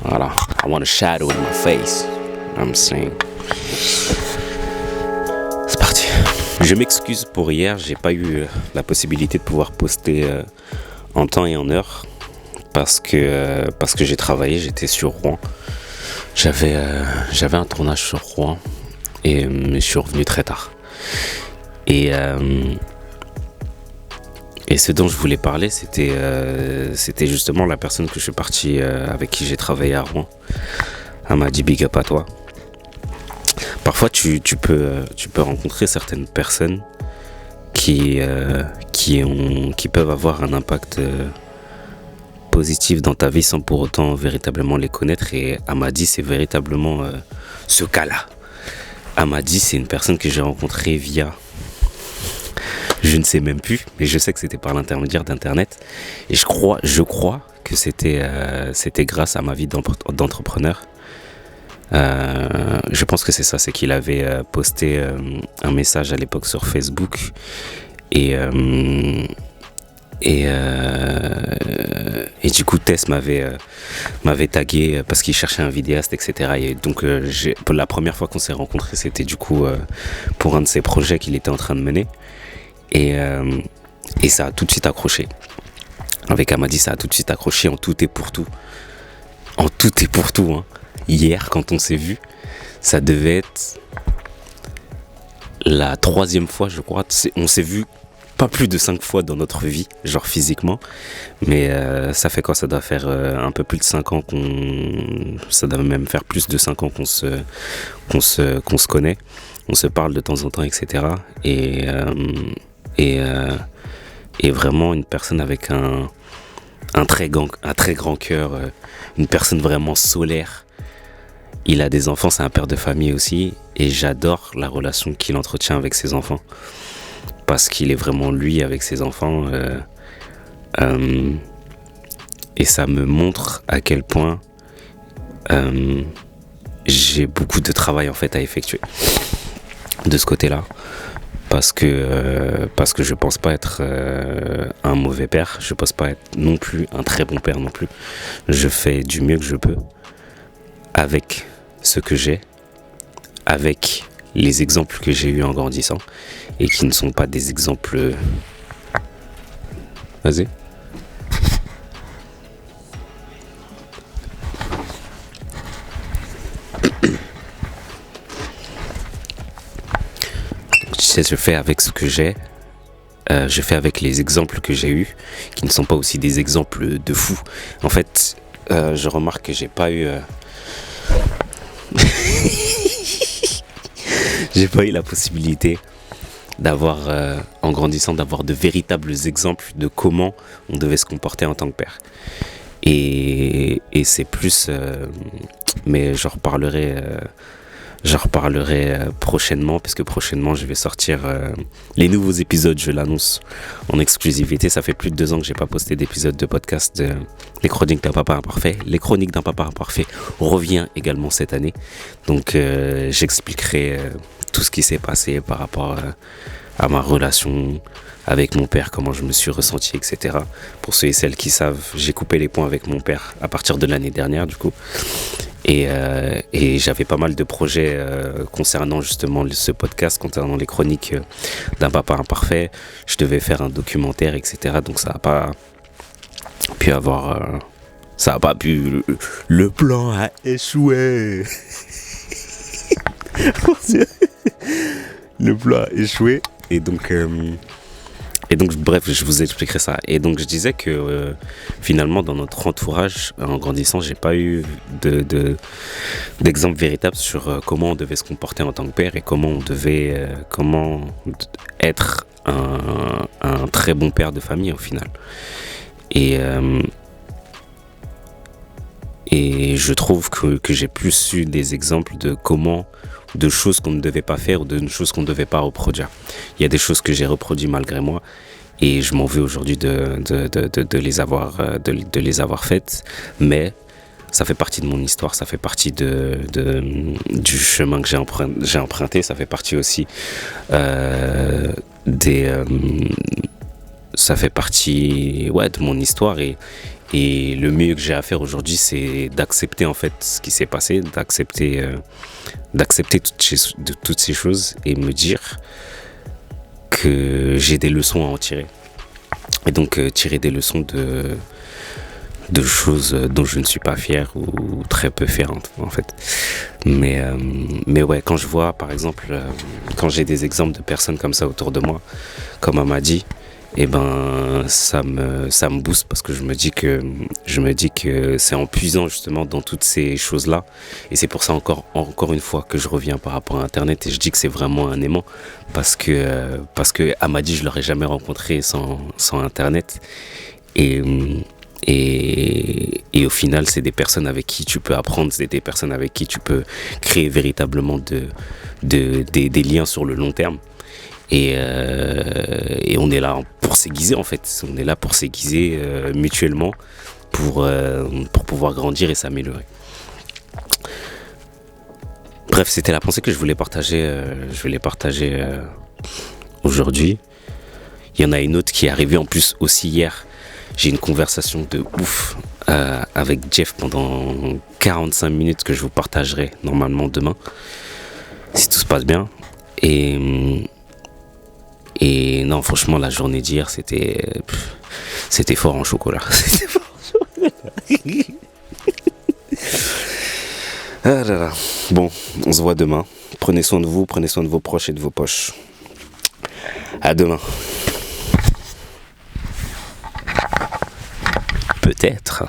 Voilà. I want a shadow in my face. I'm saying. C'est parti. Je m'excuse pour hier, j'ai pas eu la possibilité de pouvoir poster en temps et en heure parce que j'ai travaillé, j'étais sur Rouen. J'avais un tournage sur Rouen et je suis revenu très tard. Et ce dont je voulais parler, c'était justement la personne que je suis parti, avec qui j'ai travaillé à Rouen. Elle m'a dit big up à toi. Parfois, tu peux rencontrer certaines personnes qui peuvent avoir un impact positif dans ta vie sans pour autant véritablement les connaître. Et Amadi, c'est véritablement ce cas-là. Amadi, c'est une personne que j'ai rencontrée via... Je ne sais même plus, mais je sais que c'était par l'intermédiaire d'Internet. Et je crois que c'était grâce à ma vie d'entrepreneur. Je pense que c'est ça, c'est qu'il avait posté un message à l'époque sur Facebook. Et du coup, Tess m'avait tagué parce qu'il cherchait un vidéaste, etc. Et donc, pour la première fois qu'on s'est rencontrés, c'était du coup pour un de ses projets qu'il était en train de mener. Et ça a tout de suite accroché. Avec Amadi, ça a tout de suite accroché en tout et pour tout. En tout et pour tout. Hein. Hier, quand on s'est vu, ça devait être la 3e fois, je crois. On s'est vu pas plus de 5 fois dans notre vie, genre physiquement. Mais ça fait quoi? Ça doit faire un peu plus de 5 ans ça doit même faire plus de 5 ans qu'on se connaît. On se parle de temps en temps, etc. Et vraiment une personne avec un très grand cœur, une personne vraiment solaire. Il a des enfants, c'est un père de famille aussi, et j'adore la relation qu'il entretient avec ses enfants, parce qu'il est vraiment lui avec ses enfants, et ça me montre à quel point j'ai beaucoup de travail en fait à effectuer de ce côté-là. Parce que je pense pas être un mauvais père, je pense pas être non plus un très bon père non plus. Je fais du mieux que je peux avec ce que j'ai, avec les exemples que j'ai eus en grandissant et qui ne sont pas des exemples... Vas-y. Je fais avec ce que j'ai, je fais avec les exemples que j'ai eus, qui ne sont pas aussi des exemples de fous. En fait, je remarque que j'ai pas eu j'ai pas eu la possibilité d'avoir, en grandissant, d'avoir de véritables exemples de comment on devait se comporter en tant que père. Et c'est plus... mais j'en reparlerai prochainement, parce que prochainement je vais sortir les nouveaux épisodes, je l'annonce en exclusivité. Ça fait plus de 2 ans que j'ai pas posté d'épisode de podcast de Les Chroniques d'un Papa Imparfait. Les Chroniques d'un Papa Imparfait revient également cette année, donc j'expliquerai tout ce qui s'est passé par rapport à ma relation avec mon père, comment je me suis ressenti, etc. Pour ceux et celles qui savent, j'ai coupé les ponts avec mon père à partir de l'année dernière du coup. Et j'avais pas mal de projets concernant justement ce podcast, concernant les chroniques d'un papa imparfait. Je devais faire un documentaire, etc. Donc ça n'a pas pu avoir... ça n'a pas pu... Le plan a échoué. Le plan a échoué. Et donc, bref, je vous expliquerai ça. Et donc, je disais que finalement, dans notre entourage, en grandissant, j'ai pas eu d'exemple véritable sur comment on devait se comporter en tant que père et comment on devait être un très bon père de famille au final. Et je trouve que j'ai plus eu des exemples de choses qu'on ne devait pas faire ou de choses qu'on ne devait pas reproduire. Il y a des choses que j'ai reproduites malgré moi et je m'en veux aujourd'hui de les avoir faites, mais ça fait partie de mon histoire, ça fait partie du chemin que j'ai emprunté, ça fait partie aussi ça fait partie de mon histoire et Et le mieux que j'ai à faire aujourd'hui, c'est d'accepter en fait ce qui s'est passé, d'accepter toutes ces choses et me dire que j'ai des leçons à en tirer. Et donc tirer des leçons de choses dont je ne suis pas fier ou très peu fier en fait. Mais ouais, quand je vois par exemple, quand j'ai des exemples de personnes comme ça autour de moi, comme Amadi, et ben ça me booste parce que je me dis que c'est en puisant justement dans toutes ces choses-là, et c'est pour ça encore une fois que je reviens par rapport à Internet et je dis que c'est vraiment un aimant parce que Amadi je l'aurais jamais rencontré sans Internet. Et au final, c'est des personnes avec qui tu peux apprendre, c'est des personnes avec qui tu peux créer véritablement des liens sur le long terme. Et on est là pour s'aiguiser en fait. On est là pour s'aiguiser mutuellement pour pouvoir grandir et s'améliorer. Bref, c'était la pensée que je voulais partager. Je vais les partager aujourd'hui. Il y en a une autre qui est arrivée en plus aussi hier. J'ai une conversation de ouf avec Jeff pendant 45 minutes que je vous partagerai normalement demain, si tout se passe bien. Et non, franchement, la journée d'hier, c'était fort en chocolat. C'était fort en chocolat. Ah là là. Bon, on se voit demain. Prenez soin de vous, prenez soin de vos proches et de vos poches. À demain. Peut-être.